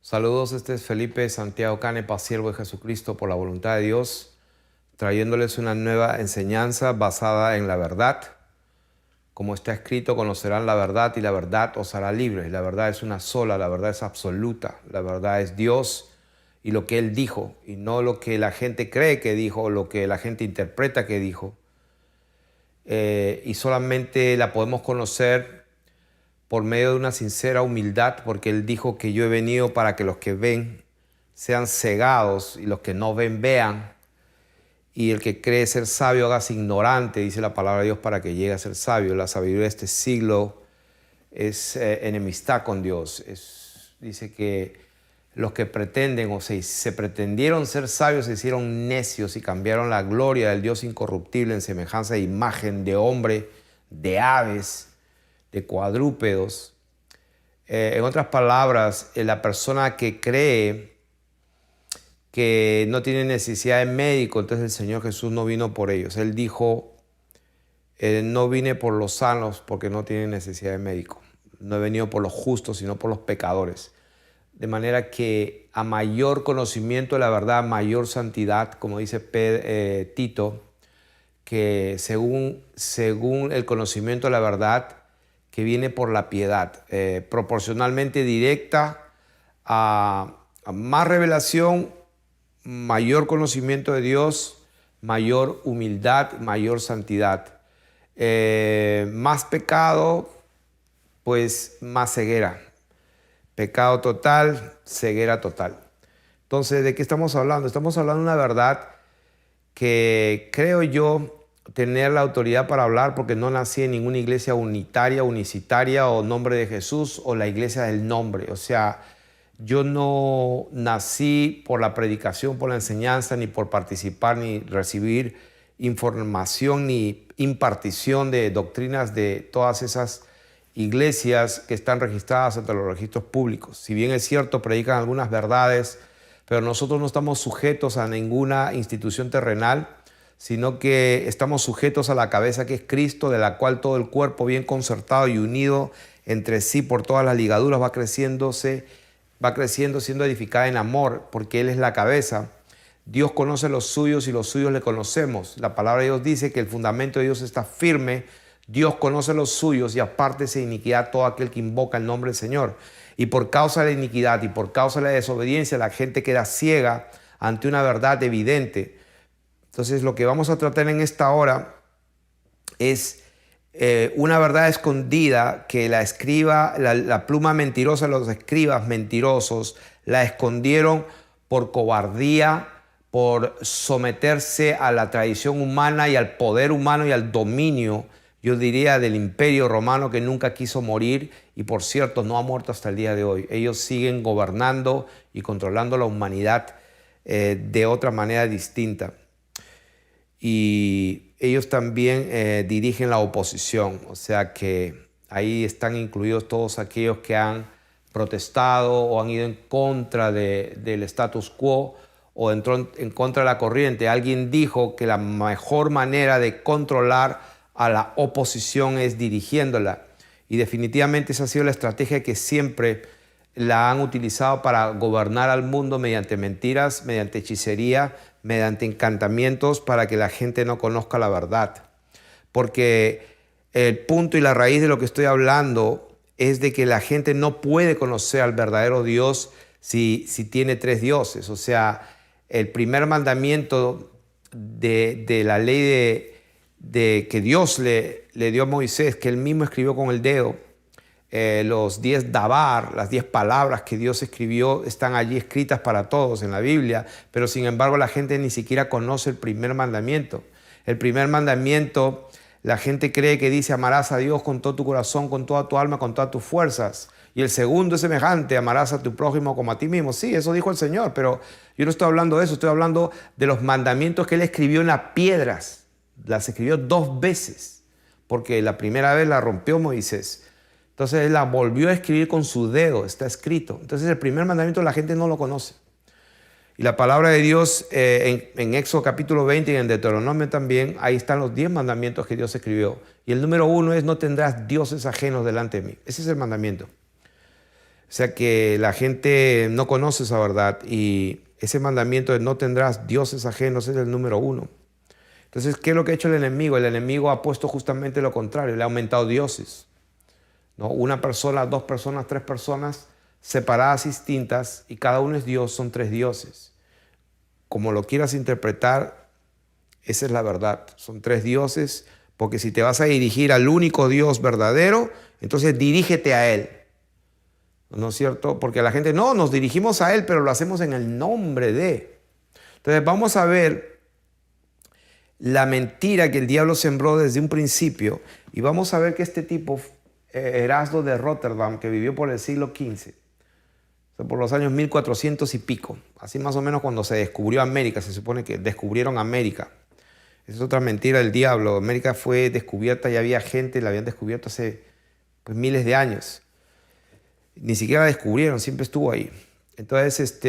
Saludos, este es Felipe Santiago Canepa, siervo de Jesucristo por la voluntad de Dios, trayéndoles una nueva enseñanza basada en la verdad. Como está escrito, conocerán la verdad y la verdad os hará libres. La verdad es una sola, la verdad es absoluta, la verdad es Dios y lo que Él dijo, y no lo que la gente cree que dijo o lo que la gente interpreta que dijo. Y solamente la podemos conocer por medio de una sincera humildad, porque Él dijo que yo he venido para que los que ven sean cegados y los que no ven vean, y el que cree ser sabio hágase ignorante, dice la palabra de Dios, para que llegue a ser sabio. La sabiduría de este siglo es enemistad con Dios. Dice que los que pretenden o se pretendieron ser sabios se hicieron necios y cambiaron la gloria del Dios incorruptible en semejanza de imagen de hombre, de aves, de cuadrúpedos. En otras palabras, la persona que cree que no tiene necesidad de médico, entonces el Señor Jesús no vino por ellos. Él dijo, no vine por los sanos porque no tienen necesidad de médico. No he venido por los justos, sino por los pecadores. De manera que a mayor conocimiento de la verdad, mayor santidad, como dice Tito, que según el conocimiento de la verdad, que viene por la piedad, proporcionalmente directa a más revelación, mayor conocimiento de Dios, mayor humildad, mayor santidad. Más pecado, pues más ceguera. Pecado total, ceguera total. Entonces, ¿de qué estamos hablando? Estamos hablando de una verdad que creo yo tener la autoridad para hablar, porque no nací en ninguna iglesia unitaria, unicitaria o Nombre de Jesús o la iglesia del nombre. O sea, yo no nací por la predicación, por la enseñanza, ni por participar, ni recibir información, ni impartición de doctrinas de todas esas iglesias que están registradas ante los registros públicos. Si bien es cierto, predican algunas verdades, pero nosotros no estamos sujetos a ninguna institución terrenal, sino que estamos sujetos a la cabeza que es Cristo, de la cual todo el cuerpo bien concertado y unido entre sí por todas las ligaduras va creciendo siendo edificada en amor, porque Él es la cabeza. Dios conoce los suyos y los suyos le conocemos. La palabra de Dios dice que el fundamento de Dios está firme. Dios conoce los suyos y apártese de iniquidad todo aquel que invoca el nombre del Señor. Y por causa de la iniquidad y por causa de la desobediencia, la gente queda ciega ante una verdad evidente. Entonces, lo que vamos a tratar en esta hora es una verdad escondida que la pluma mentirosa de los escribas mentirosos la escondieron por cobardía, por someterse a la tradición humana y al poder humano y al dominio, yo diría, del imperio romano, que nunca quiso morir y, por cierto, no ha muerto hasta el día de hoy. Ellos siguen gobernando y controlando la humanidad de otra manera distinta. Y ellos también dirigen la oposición, o sea que ahí están incluidos todos aquellos que han protestado o han ido en contra del status quo o en contra de la corriente. Alguien dijo que la mejor manera de controlar a la oposición es dirigiéndola, y definitivamente esa ha sido la estrategia que siempre la han utilizado para gobernar al mundo, mediante mentiras, mediante hechicería, mediante encantamientos, para que la gente no conozca la verdad. Porque el punto y la raíz de lo que estoy hablando es de que la gente no puede conocer al verdadero Dios si tiene tres dioses. O sea, el primer mandamiento de la ley que Dios le dio a Moisés, que él mismo escribió con el dedo, los 10 dabar, las 10 palabras que Dios escribió, están allí escritas para todos en la Biblia, pero sin embargo la gente ni siquiera conoce el primer mandamiento. El primer mandamiento, la gente cree que dice: amarás a Dios con todo tu corazón, con toda tu alma, con todas tus fuerzas. Y el segundo es semejante: amarás a tu prójimo como a ti mismo. Sí, eso dijo el Señor, pero yo no estoy hablando de eso, estoy hablando de los mandamientos que Él escribió en las piedras. Las escribió 2 veces, porque la primera vez la rompió Moisés. Entonces Él la volvió a escribir con su dedo, está escrito. Entonces el primer mandamiento la gente no lo conoce. Y la palabra de Dios en Éxodo capítulo 20 y en Deuteronomio también, ahí están los 10 mandamientos que Dios escribió. Y el número 1 es: no tendrás dioses ajenos delante de mí. Ese es el mandamiento. sea que la gente no conoce esa verdad y ese mandamiento de no tendrás dioses ajenos es el número 1. Entonces, ¿qué es lo que ha hecho el enemigo? El enemigo ha puesto justamente lo contrario, le ha aumentado dioses, ¿no? Una persona, 2 personas, 3 personas separadas, distintas, y cada uno es Dios, son 3 dioses. Como lo quieras interpretar, esa es la verdad. Son 3 dioses, porque si te vas a dirigir al único Dios verdadero, entonces dirígete a Él. ¿No es cierto? Porque la gente, no, nos dirigimos a Él, pero lo hacemos en el nombre de. Entonces vamos a ver la mentira que el diablo sembró desde un principio y vamos a ver que este tipo, Erasmo de Rotterdam, que vivió por el siglo XV, o sea, por los años 1400 y pico, así más o menos cuando se descubrió América, se supone que descubrieron América. Esa es otra mentira del diablo. América fue descubierta y había gente, la habían descubierto hace miles de años. Ni siquiera la descubrieron, siempre estuvo ahí. Entonces,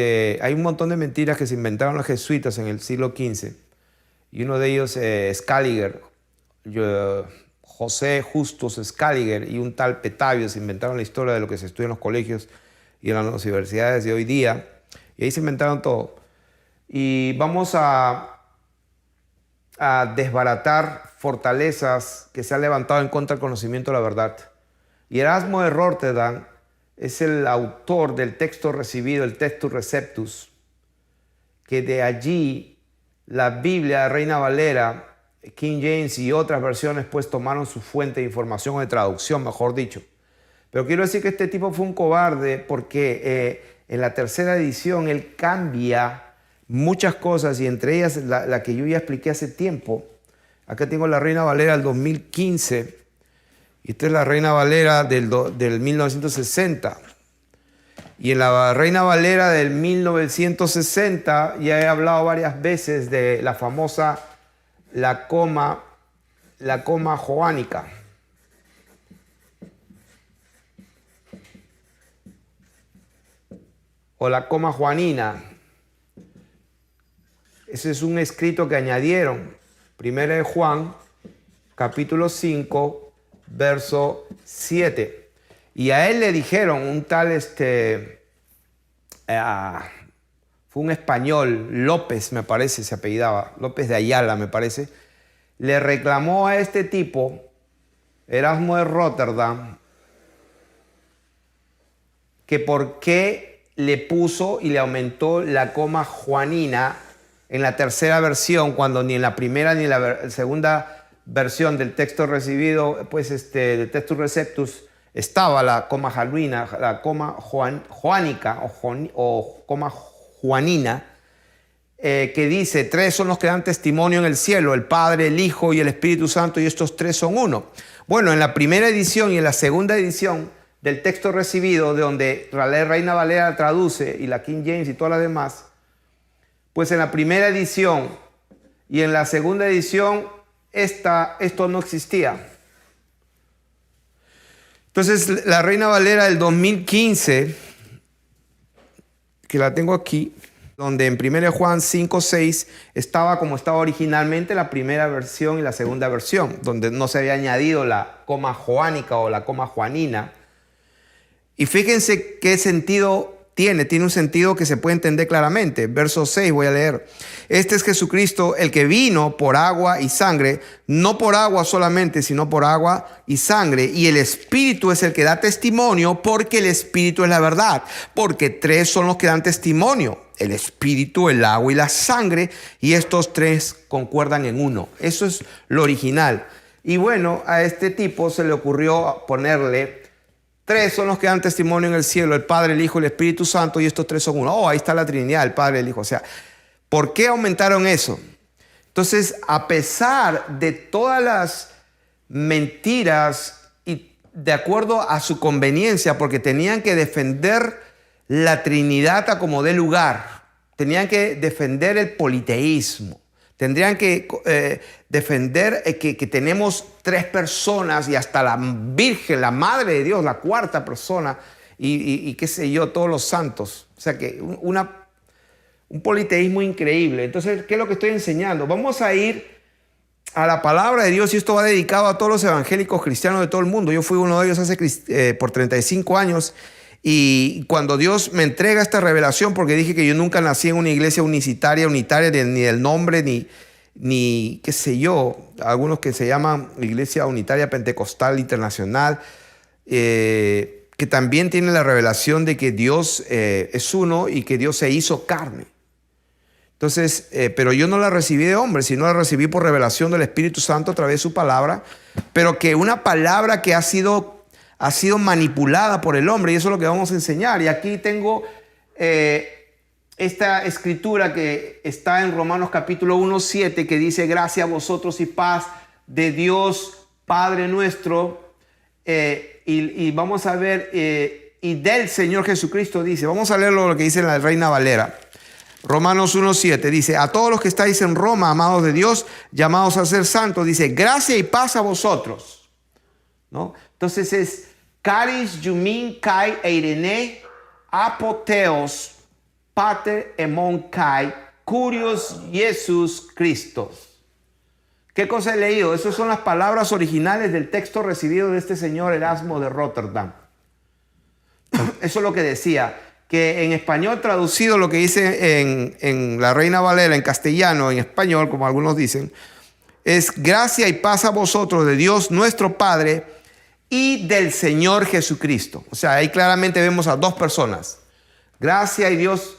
hay un montón de mentiras que se inventaron los jesuitas en el siglo XV. Y uno de ellos, Scaliger, José Justus Scaliger y un tal Petavio se inventaron la historia de lo que se estudia en los colegios y en las universidades de hoy día. Y ahí se inventaron todo. Y vamos a desbaratar fortalezas que se han levantado en contra del conocimiento de la verdad. Y Erasmo de Rotterdam es el autor del texto recibido, el Textus Receptus, que de allí la Biblia, Reina Valera, King James y otras versiones pues tomaron su fuente de información o de traducción, mejor dicho. Pero quiero decir que este tipo fue un cobarde porque en la tercera edición él cambia muchas cosas y entre ellas la que yo ya expliqué hace tiempo. Acá tengo la Reina Valera del 2015 y esta es la Reina Valera del 1960. Y en la Reina Valera del 1960 ya he hablado varias veces de la famosa la coma joánica. O la coma juanina. Ese es un escrito que añadieron. Primera de Juan, capítulo 5, verso 7. Y a él le dijeron, un tal, fue un español, López me parece, se apellidaba, López de Ayala me parece, le reclamó a este tipo, Erasmo de Rotterdam, que por qué le puso y le aumentó la coma juanina en la tercera versión, cuando ni en la primera ni en la segunda versión del texto recibido, pues del Textus Receptus, estaba la coma jaluina, la coma joánica o coma juanina, que dice, 3 son los que dan testimonio en el cielo, el Padre, el Hijo y el Espíritu Santo, y estos 3 son uno. Bueno, en la primera edición y en la segunda edición del texto recibido, de donde la Reina Valera traduce y la King James y todas las demás, pues en la primera edición y en la segunda edición esto no existía. Entonces, la Reina Valera del 2015, que la tengo aquí, donde en 1 Juan 5:6 estaba como estaba originalmente la primera versión y la segunda versión, donde no se había añadido la coma joánica o la coma juanina. Y fíjense qué sentido tiene un sentido que se puede entender claramente. Verso 6 voy a leer. Este es Jesucristo, el que vino por agua y sangre, no por agua solamente, sino por agua y sangre. Y el Espíritu es el que da testimonio, porque el Espíritu es la verdad. Porque 3 son los que dan testimonio: el Espíritu, el agua y la sangre. Y estos 3 concuerdan en uno. Eso es lo original. Y bueno, a este tipo se le ocurrió ponerle: 3 son los que dan testimonio en el cielo, el Padre, el Hijo y el Espíritu Santo, y estos 3 son uno. Oh, ahí está la Trinidad, el Padre, el Hijo. O sea, ¿por qué aumentaron eso? Entonces, a pesar de todas las mentiras y de acuerdo a su conveniencia, porque tenían que defender la Trinidad a como dé lugar, tenían que defender el politeísmo, tendrían que defender que tenemos 3 personas y hasta la Virgen, la Madre de Dios, la 4ª persona y qué sé yo, todos los santos. O sea que un politeísmo increíble. Entonces, ¿qué es lo que estoy enseñando? Vamos a ir a la palabra de Dios y esto va dedicado a todos los evangélicos cristianos de todo el mundo. Yo fui uno de ellos por 35 años Y cuando Dios me entrega esta revelación, porque dije que yo nunca nací en una iglesia unitaria, ni del nombre, ni qué sé yo, algunos que se llaman Iglesia Unitaria Pentecostal Internacional, que también tiene la revelación de que Dios es uno y que Dios se hizo carne. Entonces, pero yo no la recibí de hombre, sino la recibí por revelación del Espíritu Santo a través de su palabra, pero que una palabra que ha sido manipulada por el hombre, y eso es lo que vamos a enseñar. Y aquí tengo esta escritura que está en Romanos capítulo 1:7, que dice: gracia a vosotros y paz de Dios Padre nuestro, y vamos a ver, y del Señor Jesucristo, dice, vamos a leer lo que dice en la Reina Valera. Romanos 1:7 dice: a todos los que estáis en Roma, amados de Dios, llamados a ser santos, dice, gracia y paz a vosotros, ¿no? Entonces es Charis Yumin Kai Eirene Apoteos Pater Emon Kai Curios Jesus Christos. ¿Qué cosa he leído? Esas son las palabras originales del texto recibido de este señor Erasmo de Rotterdam. Eso es lo que decía, que en español traducido, lo que dice en la Reina Valera, en castellano, en español, como algunos dicen, es gracia y paz a vosotros de Dios nuestro Padre y del Señor Jesucristo. O sea, ahí claramente vemos a dos personas. Gracia y Dios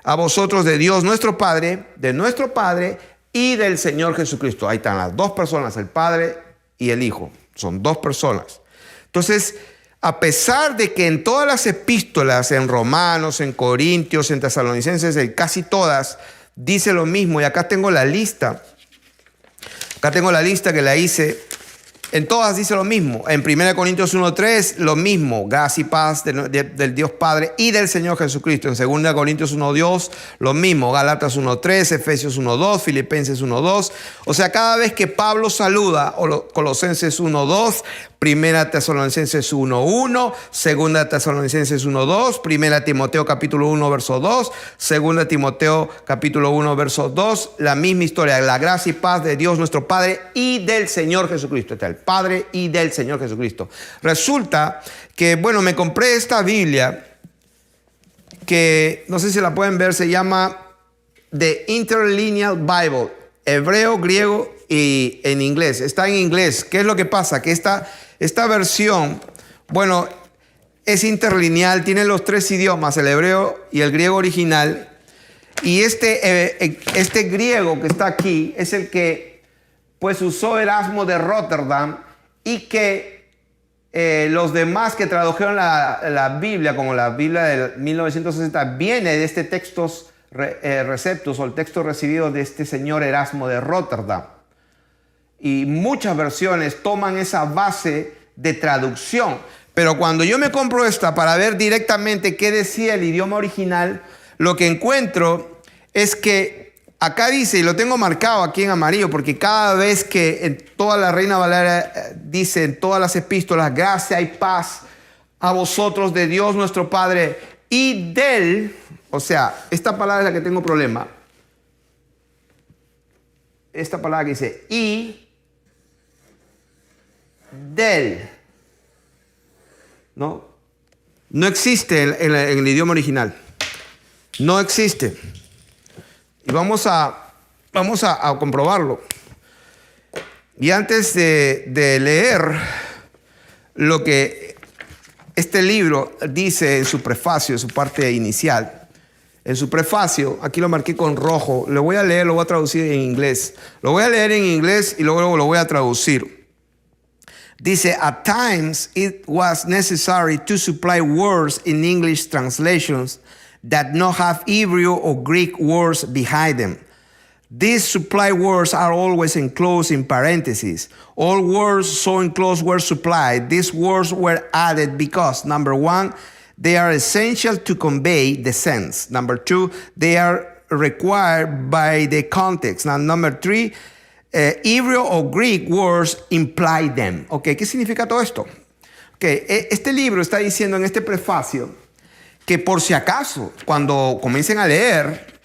a vosotros de Dios nuestro Padre, de nuestro Padre y del Señor Jesucristo. Ahí están las dos personas, el Padre y el Hijo. Son dos personas. Entonces, a pesar de que en todas las epístolas, en Romanos, en Corintios, en Tesalonicenses, en casi todas, dice lo mismo. Y acá tengo la lista. Acá tengo la lista que la hice. En todas dice lo mismo. En 1 Corintios 1:3, lo mismo. Gracia y paz del Dios Padre y del Señor Jesucristo. En 2 Corintios 1:2, lo mismo. Gálatas 1:3, Efesios 1:2, Filipenses 1:2. O sea, cada vez que Pablo saluda, o Colosenses 1:2, 1 Tesalonicenses 1:1, 2 Tesalonicenses 1:2, 1 Timoteo capítulo 1, verso 2, 2 Timoteo capítulo 1, verso 2, la misma historia, la gracia y paz de Dios nuestro Padre y del Señor Jesucristo. Está el Padre y del Señor Jesucristo. Resulta que, bueno, me compré esta Biblia que, no sé si la pueden ver, se llama The Interlinear Bible, hebreo, griego y en inglés. Está en inglés. ¿Qué es lo que pasa? Que esta versión, bueno, es interlineal, tiene los tres idiomas, el hebreo y el griego original. Y este griego que está aquí es el que pues usó Erasmo de Rotterdam, y que los demás que tradujeron la Biblia, como la Biblia de 1960, viene de este textos receptus, o el texto recibido de este señor Erasmo de Rotterdam. Y muchas versiones toman esa base de traducción. Pero cuando yo me compro esta para ver directamente qué decía el idioma original, lo que encuentro es que acá dice, y lo tengo marcado aquí en amarillo, porque cada vez que en toda la Reina Valera dice, en todas las epístolas, gracia y paz a vosotros de Dios nuestro Padre y del, o sea, esta palabra es la que tengo problema. Esta palabra que dice, y del, ¿no? No existe en el idioma original. No existe. Y vamos a comprobarlo. Y antes de leer lo que este libro dice en su prefacio, en su parte inicial, en su prefacio, aquí lo marqué con rojo, lo voy a leer, lo voy a traducir en inglés. Lo voy a leer en inglés y luego lo voy a traducir. Dice, at times it was necessary to supply words in English translations that not have Hebrew or Greek words behind them. These supply words are always enclosed in parentheses. All words so enclosed were supplied. These words were added because, number one, they are essential to convey the sense. Number two, they are required by the context. Now, number three, Hebrew or Greek words imply them. Okay, ¿qué significa todo esto? Okay, este libro está diciendo en este prefacio que por si acaso, cuando comiencen a leer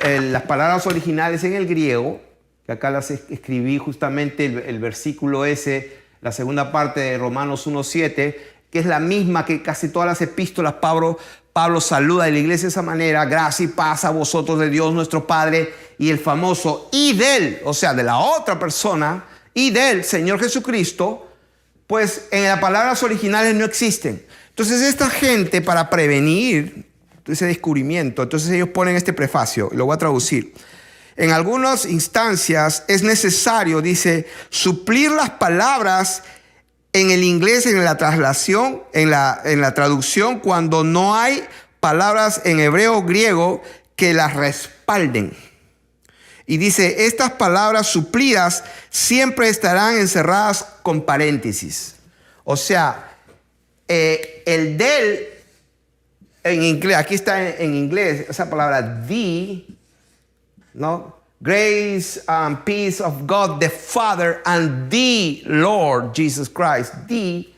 las palabras originales en el griego, que acá las escribí justamente el versículo ese, la segunda parte de Romanos 1:7, que es la misma que casi todas las epístolas. Pablo saluda a la iglesia de esa manera: gracia y paz a vosotros de Dios nuestro Padre y el famoso y del, o sea, de la otra persona, y del Señor Jesucristo, pues en las palabras originales no existen. Entonces esta gente, para prevenir ese descubrimiento, entonces ellos ponen este prefacio, lo voy a traducir. En algunas instancias es necesario, dice, suplir las palabras en el inglés, en la traslación, en la traducción, cuando no hay palabras en hebreo o griego que las respalden. Y dice, estas palabras suplidas siempre estarán encerradas con paréntesis. O sea, el del, en inglés, aquí está en inglés, esa palabra the, ¿no? Grace and peace of God the Father and the Lord Jesus Christ. The,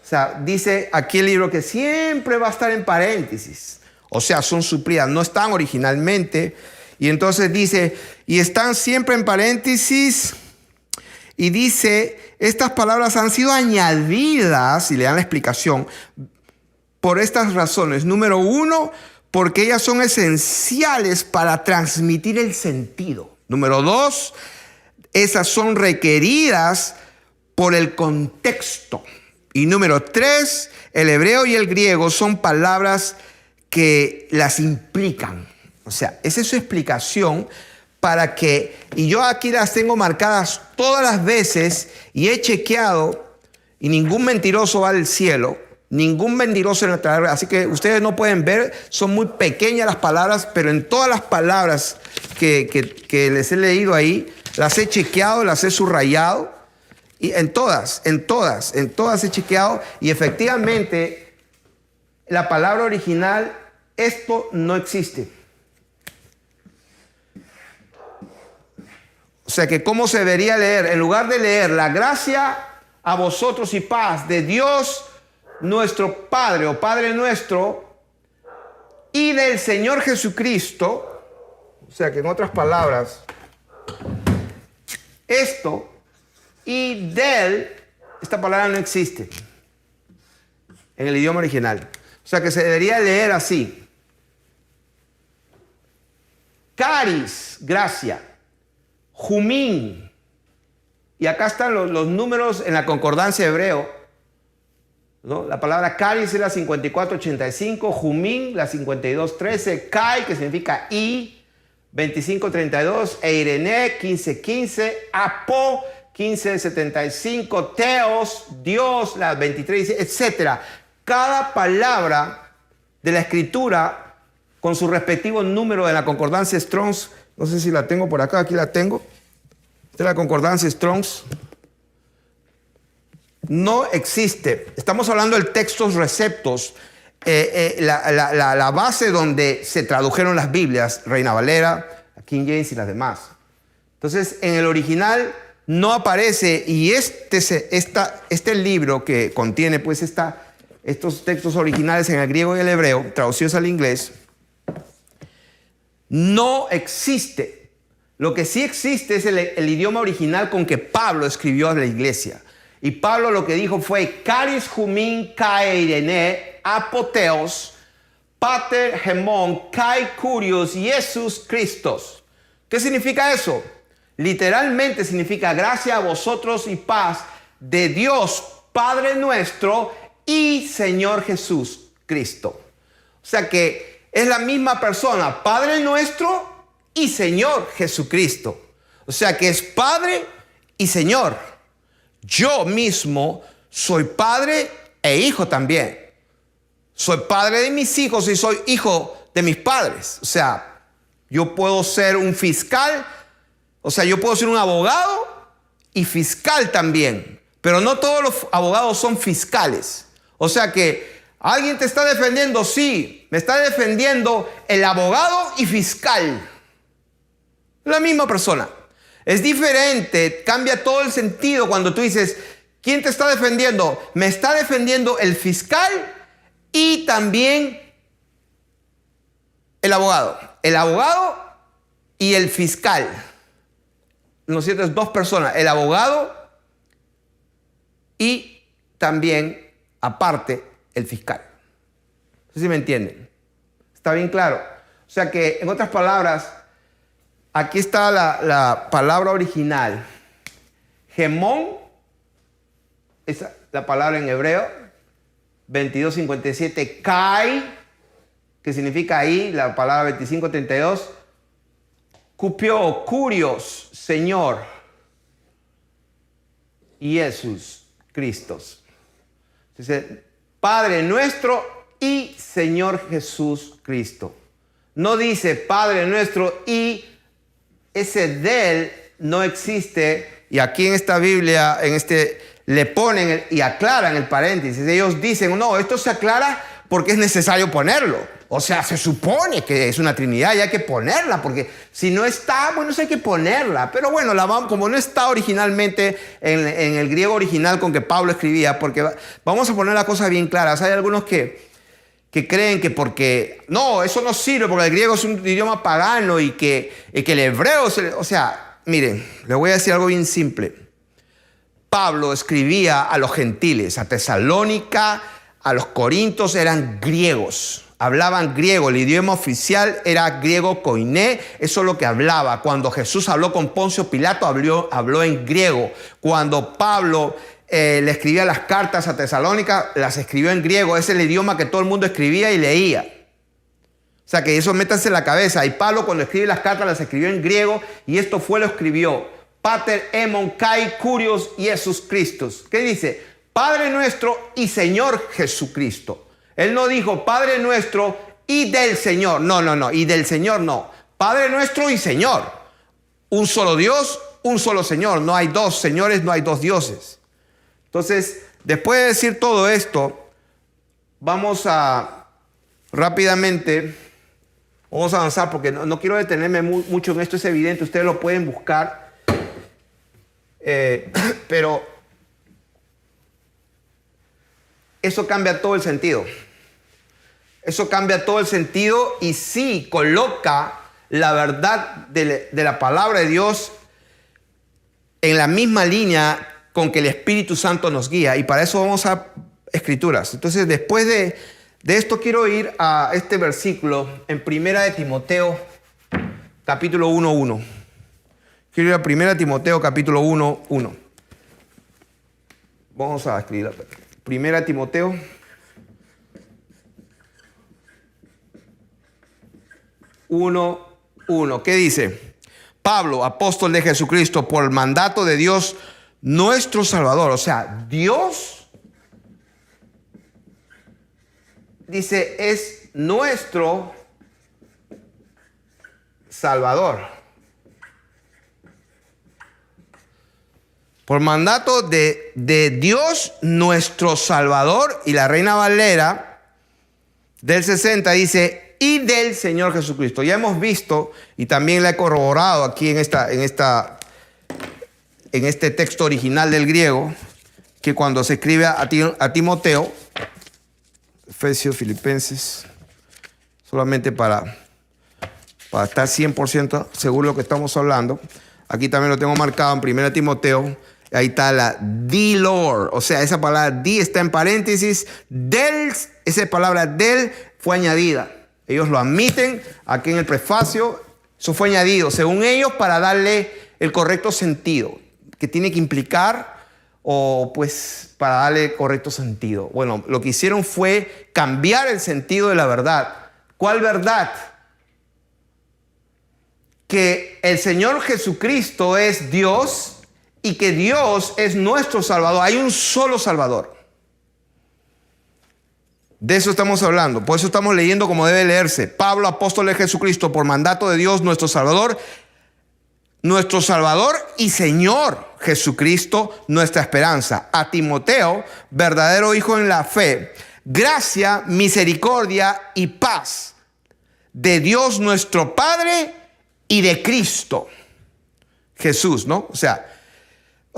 o sea, dice aquí el libro que siempre va a estar en paréntesis. O sea, son suplidas, no están originalmente. Y entonces dice, y están siempre en paréntesis. Y dice, estas palabras han sido añadidas, y le dan la explicación, por estas razones. Número 1, porque ellas son esenciales para transmitir el sentido. Número 2, esas son requeridas por el contexto. Y número 3, el hebreo y el griego son palabras que las implican. O sea, esa es su explicación para que, y yo aquí las tengo marcadas todas las veces y he chequeado, y ningún mentiroso va al cielo. Ningún mentiroso en la tierra. Así que ustedes no pueden ver, son muy pequeñas las palabras, pero en todas las palabras que les he leído ahí, las he chequeado, las he subrayado. Y en todas he chequeado. Y efectivamente, la palabra original, esto no existe. O sea que, ¿cómo se debería leer? En lugar de leer la gracia a vosotros y paz de Dios nuestro Padre o Padre nuestro y del Señor Jesucristo, o sea que en otras palabras, esto y del, esta palabra no existe en el idioma original. O sea que se debería leer así: caris, gracia, jumín, y acá están los números en la concordancia hebreo, ¿no? La palabra caris es la 5485, jumín la 5213, kai, que significa y, 2532, eirene 1515, apo 1575, teos, Dios, la 23, etc. Cada palabra de la escritura con su respectivo número de la concordancia Strong's, no sé si la tengo por acá, aquí la tengo. Esta es la concordancia Strong's. No existe. Estamos hablando del textos receptos, la base donde se tradujeron las Biblias, Reina Valera, King James y las demás. Entonces, en el original no aparece, y este libro que contiene pues estos textos originales en el griego y el hebreo, traducidos al inglés, no existe. Lo que sí existe es el idioma original con que Pablo escribió a la iglesia. Y Pablo lo que dijo fue: caris humin kai eirene apoteos pater hemon kai curios Jesus Christos. ¿Qué significa eso? Literalmente significa gracia a vosotros y paz de Dios Padre nuestro y Señor Jesús Cristo. O sea que es la misma persona, Padre nuestro y Señor Jesucristo. O sea que es Padre y Señor. Yo mismo soy padre e hijo también. Soy padre de mis hijos y soy hijo de mis padres. O sea, yo puedo ser un fiscal, o sea, yo puedo ser un abogado y fiscal también. Pero no todos los abogados son fiscales. O sea que alguien te está defendiendo, sí, me está defendiendo el abogado y fiscal. La misma persona. Es diferente, cambia todo el sentido cuando tú dices, ¿quién te está defendiendo? Me está defendiendo el fiscal y también el abogado. El abogado y el fiscal. ¿No es cierto? Es dos personas, el abogado y también aparte el fiscal. No sé si me entienden. Está bien claro. O sea que, en otras palabras, aquí está la palabra original. Gemón es la palabra en hebreo. 22:57. Kai, que significa ahí, la palabra 25:32. Cupio o curios, Señor. Y Jesús, Cristo. Entonces, Padre nuestro y Señor Jesús Cristo. No dice Padre nuestro y ese del no existe. Y aquí en esta Biblia, le ponen y aclaran el paréntesis. Ellos dicen, no, esto se aclara porque es necesario ponerlo. O sea, se supone que es una Trinidad y hay que ponerla, porque si no está, bueno, hay que ponerla. Pero bueno, como no está originalmente en el griego original con que Pablo escribía, porque vamos a poner las cosas bien claras. Hay algunos que creen que porque, no, eso no sirve porque el griego es un idioma pagano y que el hebreo, o sea, miren, les voy a decir algo bien simple. Pablo escribía a los gentiles, a Tesalónica, a los corintios, eran griegos, hablaban griego, el idioma oficial era griego koiné, eso es lo que hablaba. Cuando Jesús habló con Poncio Pilato, habló en griego. Cuando Pablo le escribía las cartas a Tesalónica, las escribió en griego, es el idioma que todo el mundo escribía y leía. O sea que eso métanse en la cabeza. Y Pablo cuando escribe las cartas las escribió en griego y esto lo escribió. Pater emon kai curios Iesus Christus. ¿Qué dice? Padre nuestro y Señor Jesucristo. Él no dijo Padre nuestro y del Señor. No. Y del Señor no. Padre nuestro y Señor. Un solo Dios, un solo Señor. No hay dos señores, no hay dos dioses. Entonces, después de decir todo esto, vamos a rápidamente, vamos a avanzar porque no quiero detenerme mucho en esto, es evidente, ustedes lo pueden buscar. Pero eso cambia todo el sentido. Eso cambia todo el sentido y sí coloca la verdad de la palabra de Dios en la misma línea con que el Espíritu Santo nos guía. Y para eso vamos a Escrituras. Entonces, después de esto quiero ir a este versículo en 1 de Timoteo, capítulo 1:1. Quiero ir a 1 Timoteo capítulo 1:1. Vamos a escribir 1 Timoteo 1:1. ¿Qué dice? Pablo, apóstol de Jesucristo, por el mandato de Dios, nuestro Salvador. O sea, Dios, dice, es nuestro Salvador. Por mandato de Dios, nuestro Salvador. Y la Reina Valera del 60 dice, y del Señor Jesucristo. Ya hemos visto, y también la he corroborado aquí en este texto original del griego, que cuando se escribe a Timoteo, Efesios, Filipenses, solamente para estar 100% seguro de lo que estamos hablando, aquí también lo tengo marcado en 1 Timoteo. Ahí está la the Lord. O sea, esa palabra the está en paréntesis. Esa palabra del fue añadida. Ellos lo admiten aquí en el prefacio. Eso fue añadido, según ellos, para darle el correcto sentido que tiene que implicar, o pues para darle correcto sentido. Bueno, lo que hicieron fue cambiar el sentido de la verdad. ¿Cuál verdad? Que el Señor Jesucristo es Dios y que Dios es nuestro Salvador. Hay un solo Salvador. De eso estamos hablando. Por eso estamos leyendo como debe leerse. Pablo, apóstol de Jesucristo, por mandato de Dios, nuestro Salvador y Señor Jesucristo, nuestra esperanza. A Timoteo, verdadero hijo en la fe, gracia, misericordia y paz de Dios nuestro Padre y de Cristo Jesús, ¿no? O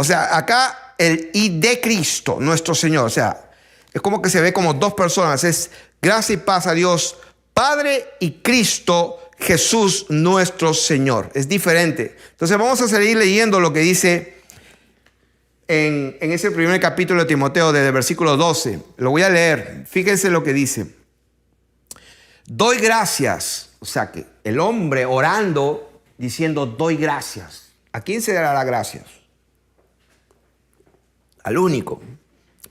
sea, acá el y de Cristo, nuestro Señor. O sea, es como que se ve como dos personas. Es gracia y paz a Dios Padre y Cristo Jesús nuestro Señor. Es diferente. Entonces vamos a seguir leyendo lo que dice en ese primer capítulo de Timoteo, desde el versículo 12. Lo voy a leer. Fíjense lo que dice. Doy gracias. O sea que el hombre orando, diciendo doy gracias. ¿A quién se dará gracias? Al único.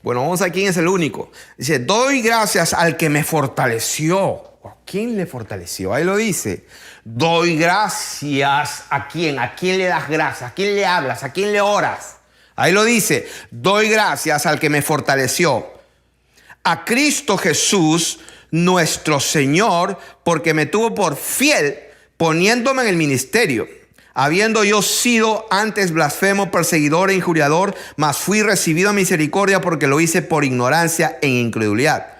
Bueno, vamos a ver quién es el único. Dice, doy gracias al que me fortaleció. ¿A quién le fortaleció? Ahí lo dice. Doy gracias a quién. ¿A quién le das gracias? ¿A quién le hablas? ¿A quién le oras? Ahí lo dice. Doy gracias al que me fortaleció. A Cristo Jesús, nuestro Señor, porque me tuvo por fiel, poniéndome en el ministerio. Habiendo yo sido antes blasfemo, perseguidor e injuriador, mas fui recibido a misericordia porque lo hice por ignorancia e incredulidad.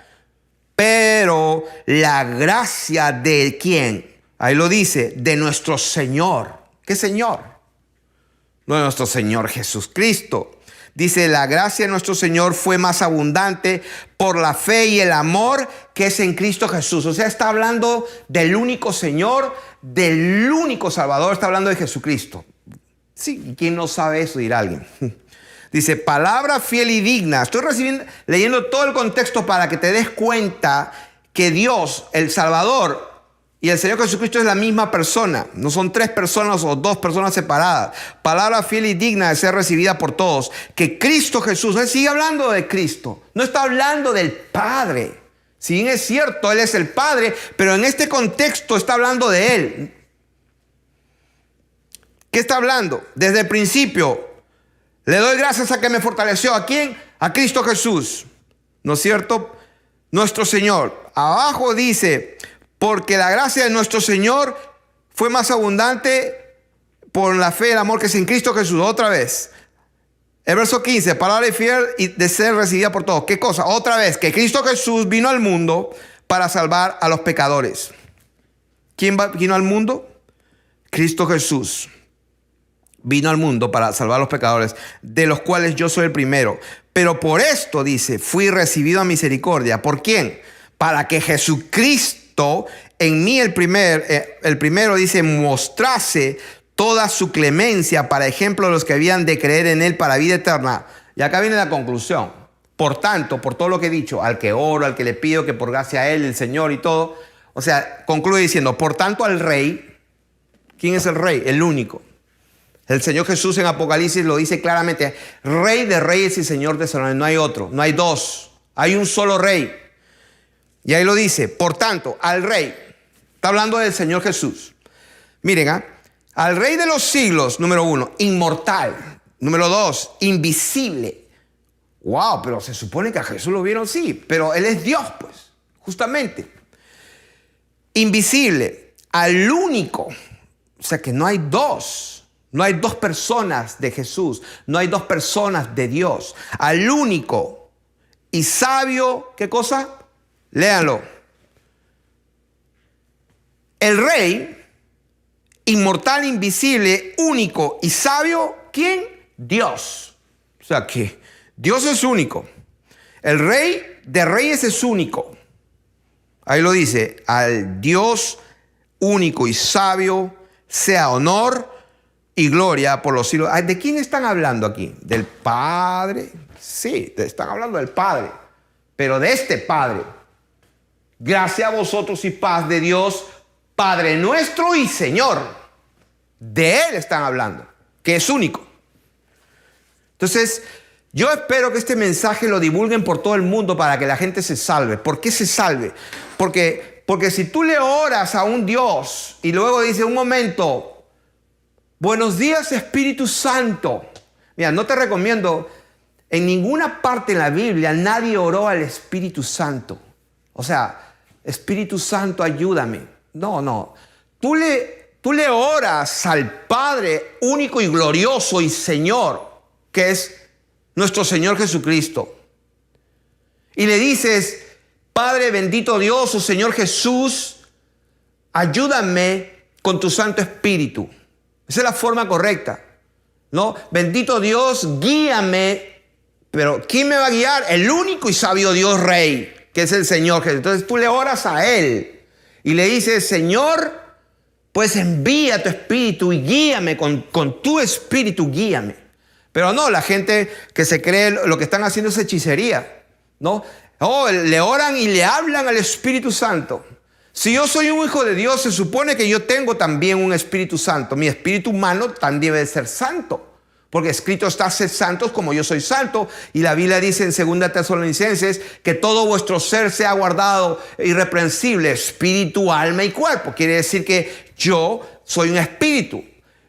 Pero la gracia de ¿quién? Ahí lo dice, de nuestro Señor. ¿Qué Señor? No, de nuestro Señor Jesucristo. Dice, la gracia de nuestro Señor fue más abundante por la fe y el amor que es en Cristo Jesús. O sea, está hablando del único Señor, del único Salvador. Está hablando de Jesucristo. Sí, ¿quién no sabe eso? Dirá alguien. Dice, palabra fiel y digna. Estoy leyendo todo el contexto para que te des cuenta que Dios, el Salvador y el Señor Jesucristo es la misma persona. No son tres personas o dos personas separadas. Palabra fiel y digna de ser recibida por todos. Que Cristo Jesús, él sigue hablando de Cristo. No está hablando del Padre. Si bien es cierto, Él es el Padre, pero en este contexto está hablando de Él. ¿Qué está hablando? Desde el principio, le doy gracias a que me fortaleció. ¿A quién? A Cristo Jesús. ¿No es cierto? Nuestro Señor. Abajo dice, porque la gracia de nuestro Señor fue más abundante por la fe y el amor que es en Cristo Jesús. Otra vez. El verso 15, palabra fiel y de ser recibida por todos. ¿Qué cosa? Otra vez, que Cristo Jesús vino al mundo para salvar a los pecadores. ¿Quién vino al mundo? Cristo Jesús. Vino al mundo para salvar a los pecadores, de los cuales yo soy el primero. Pero por esto, dice, fui recibido a misericordia. ¿Por quién? Para que Jesucristo, en mí el primero, dice, mostrase toda su clemencia para ejemplo de los que habían de creer en Él para vida eterna. Y acá viene la conclusión. Por tanto, por todo lo que he dicho, al que oro, al que le pido que por gracia a Él, el Señor y todo. O sea, concluye diciendo, por tanto al Rey. ¿Quién es el Rey? El único. El Señor Jesús en Apocalipsis lo dice claramente. Rey de reyes y Señor de señores. No hay otro, no hay dos. Hay un solo Rey. Y ahí lo dice, por tanto, al Rey. Está hablando del Señor Jesús. Miren, al Rey de los siglos, número 1, inmortal. Número 2, invisible. Wow, pero se supone que a Jesús lo vieron, sí, pero Él es Dios, pues, justamente. Invisible, al único. O sea que no hay dos. No hay dos personas de Jesús. No hay dos personas de Dios. Al único y sabio, ¿qué cosa? Léanlo. El Rey, inmortal, invisible, único y sabio, ¿quién? Dios. O sea que Dios es único. El Rey de reyes es único. Ahí lo dice, al Dios único y sabio sea honor y gloria por los siglos. ¿De quién están hablando aquí? ¿Del Padre? Sí, están hablando del Padre, pero de este Padre. Gracias a vosotros y paz de Dios, Padre nuestro y Señor. De Él están hablando, que es único. Entonces, yo espero que este mensaje lo divulguen por todo el mundo para que la gente se salve. ¿Por qué se salve? Porque si tú le oras a un Dios y luego dice un momento, buenos días Espíritu Santo. Mira, no te recomiendo, en ninguna parte en la Biblia nadie oró al Espíritu Santo. O sea, Espíritu Santo, ayúdame. No. Tú le oras al Padre único y glorioso y Señor, que es nuestro Señor Jesucristo. Y le dices, Padre bendito Dios, oh Señor Jesús, ayúdame con tu Santo Espíritu. Esa es la forma correcta, ¿no? Bendito Dios, guíame. Pero ¿quién me va a guiar? El único y sabio Dios Rey, que es el Señor Jesús. Entonces tú le oras a Él y le dices, Señor, pues envía tu Espíritu y guíame con tu Espíritu, guíame. Pero no, la gente que se cree lo que están haciendo es hechicería, ¿no? Oh, le oran y le hablan al Espíritu Santo. Si yo soy un hijo de Dios, se supone que yo tengo también un Espíritu Santo. Mi espíritu humano también debe ser santo. Porque escrito está: sed santos como yo soy santo. Y la Biblia dice en 2 Tesalonicenses que todo vuestro ser sea guardado irreprensible, espíritu, alma y cuerpo. Quiere decir que yo soy un espíritu.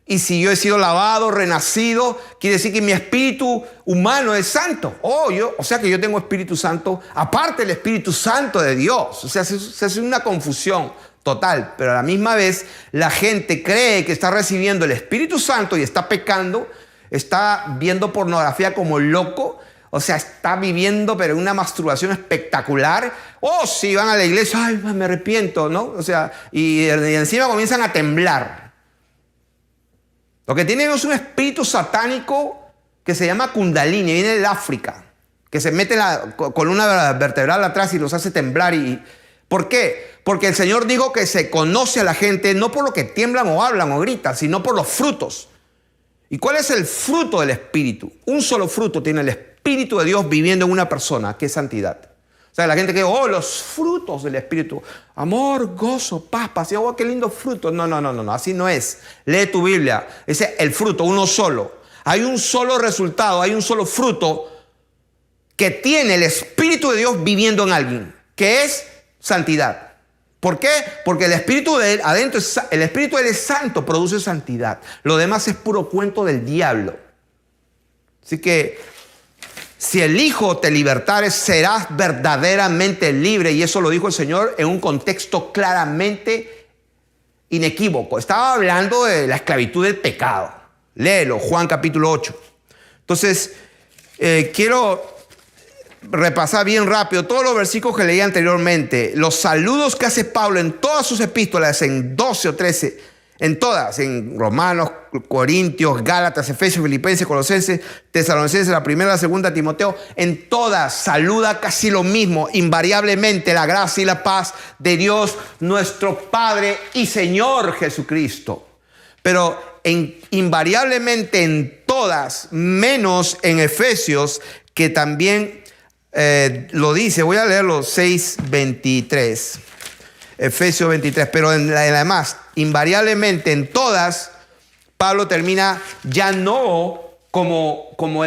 Y si yo he sido lavado, renacido, quiere decir que mi espíritu humano es santo. O sea que yo tengo Espíritu Santo, aparte del Espíritu Santo de Dios. O sea, se hace una confusión total. Pero a la misma vez, la gente cree que está recibiendo el Espíritu Santo y está pecando, está viendo pornografía como loco. O sea, está viviendo pero una masturbación espectacular. Si van a la iglesia, ay, me arrepiento, ¿no? O sea, y encima comienzan a temblar. Lo que tienen es un espíritu satánico que se llama Kundalini, viene del África, que se mete en la columna vertebral atrás y los hace temblar. ¿Por qué? Porque el Señor dijo que se conoce a la gente no por lo que tiemblan o hablan o gritan, sino por los frutos. ¿Y cuál es el fruto del Espíritu? Un solo fruto tiene el Espíritu de Dios viviendo en una persona, que es santidad. O sea, la gente que los frutos del Espíritu, amor, gozo, paz, paciencia, qué lindo fruto. No, así no es. Lee tu Biblia, ese es el fruto, uno solo. Hay un solo resultado, hay un solo fruto que tiene el Espíritu de Dios viviendo en alguien, que es santidad. ¿Por qué? Porque el Espíritu de él adentro, el Espíritu de él es santo, produce santidad. Lo demás es puro cuento del diablo. Así que si el Hijo te libertare, serás verdaderamente libre. Y eso lo dijo el Señor en un contexto claramente inequívoco. Estaba hablando de la esclavitud del pecado. Léelo, Juan capítulo 8. Entonces, quiero repasar bien rápido todos los versículos que leí anteriormente. Los saludos que hace Pablo en todas sus epístolas, en 12 o 13, en todas, en Romanos, Corintios, Gálatas, Efesios, Filipenses, Colosenses, Tesalonicenses, la primera, la segunda, Timoteo, en todas saluda casi lo mismo, invariablemente la gracia y la paz de Dios, nuestro Padre y Señor Jesucristo. Pero invariablemente en todas, menos en Efesios, que también lo dice. Voy a leerlo, 6:23. Efesios 23, pero en la demás, invariablemente en todas, Pablo termina ya no como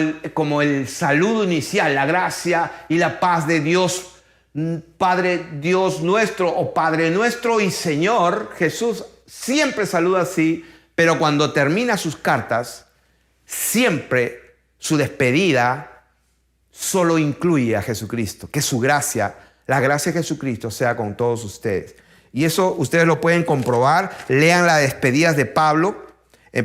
el saludo inicial, la gracia y la paz de Dios, Padre Dios nuestro o Padre nuestro y Señor Jesús, siempre saluda así, pero cuando termina sus cartas, siempre su despedida solo incluye a Jesucristo, que su gracia, la gracia de Jesucristo sea con todos ustedes. Y eso ustedes lo pueden comprobar. Lean las despedidas de Pablo.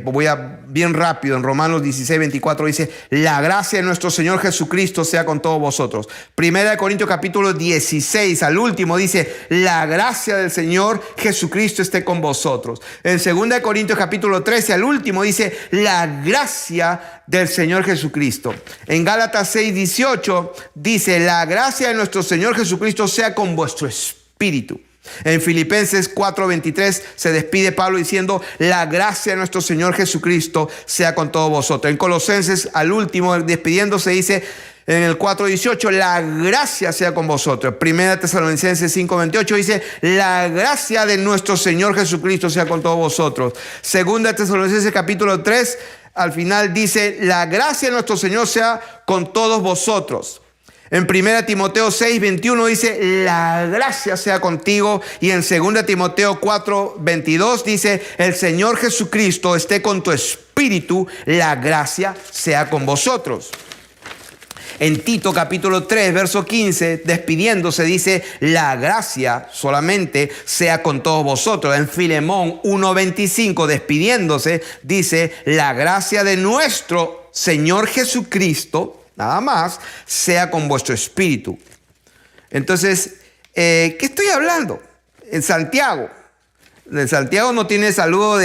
Voy a bien rápido. En Romanos 16:24 dice: la gracia de nuestro Señor Jesucristo sea con todos vosotros. Primera de Corintios capítulo 16 al último dice: la gracia del Señor Jesucristo esté con vosotros. En Segunda de Corintios capítulo 13 al último dice: la gracia del Señor Jesucristo. En Gálatas 6:18 dice: la gracia de nuestro Señor Jesucristo sea con vuestro espíritu. En Filipenses 4:23 se despide Pablo diciendo: la gracia de nuestro Señor Jesucristo sea con todos vosotros. En Colosenses, al último, despidiéndose, dice en el 4:18: la gracia sea con vosotros. Primera Tesalonicenses 5:28 dice: la gracia de nuestro Señor Jesucristo sea con todos vosotros. Segunda Tesalonicenses capítulo 3, al final dice: la gracia de nuestro Señor sea con todos vosotros. En 1 Timoteo 6:21 dice: la gracia sea contigo. Y en 2 Timoteo 4:22 dice: el Señor Jesucristo esté con tu espíritu, la gracia sea con vosotros. En Tito capítulo 3, verso 15, despidiéndose dice: la gracia solamente sea con todos vosotros. En Filemón 1:25, despidiéndose, dice: la gracia de nuestro Señor Jesucristo, nada más, sea con vuestro espíritu. Entonces, ¿qué estoy hablando? En Santiago no tiene saludo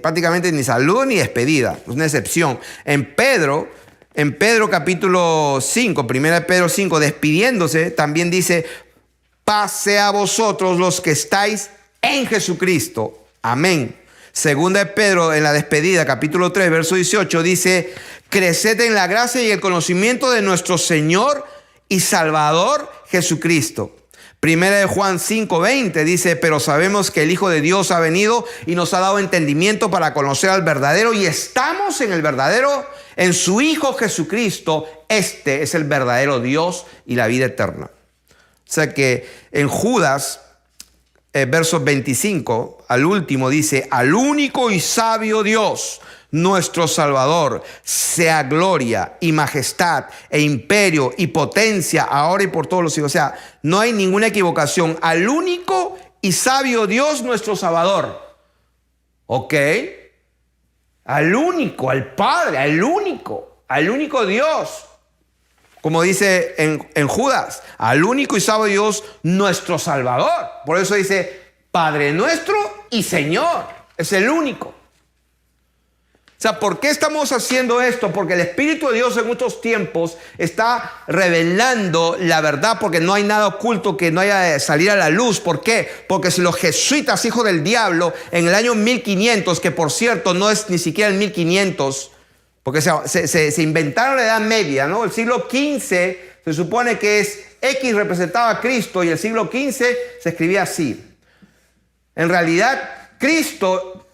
prácticamente ni saludo ni despedida. Es una excepción. En Pedro capítulo 5, 1 Pedro 5, despidiéndose, también dice: paz sea a vosotros los que estáis en Jesucristo. Amén. Segunda de Pedro, en la despedida, capítulo 3, verso 18, dice: creced en la gracia y el conocimiento de nuestro Señor y Salvador Jesucristo. Primera de Juan 5:20 dice: pero sabemos que el Hijo de Dios ha venido y nos ha dado entendimiento para conocer al verdadero, y estamos en el verdadero, en su Hijo Jesucristo. Este es el verdadero Dios y la vida eterna. O sea que en Judas, versos 25 al último, dice: al único y sabio Dios, nuestro Salvador, sea gloria y majestad e imperio y potencia ahora y por todos los siglos. O sea, no hay ninguna equivocación. Al único y sabio Dios, nuestro Salvador. ¿Ok? Al único, al Padre, al único Dios. Como dice en Judas, al único y sabio Dios, nuestro Salvador. Por eso dice Padre nuestro y Señor. Es el único. O sea, ¿por qué estamos haciendo esto? Porque el Espíritu de Dios en muchos tiempos está revelando la verdad, porque no hay nada oculto que no haya de salir a la luz. ¿Por qué? Porque si los jesuitas, hijos del diablo, en el año 1500, que por cierto no es ni siquiera el 1500, porque se inventaron la Edad Media, ¿no? El siglo XV se supone que es X representaba a Cristo, y el siglo XV se escribía así. En realidad, Cristo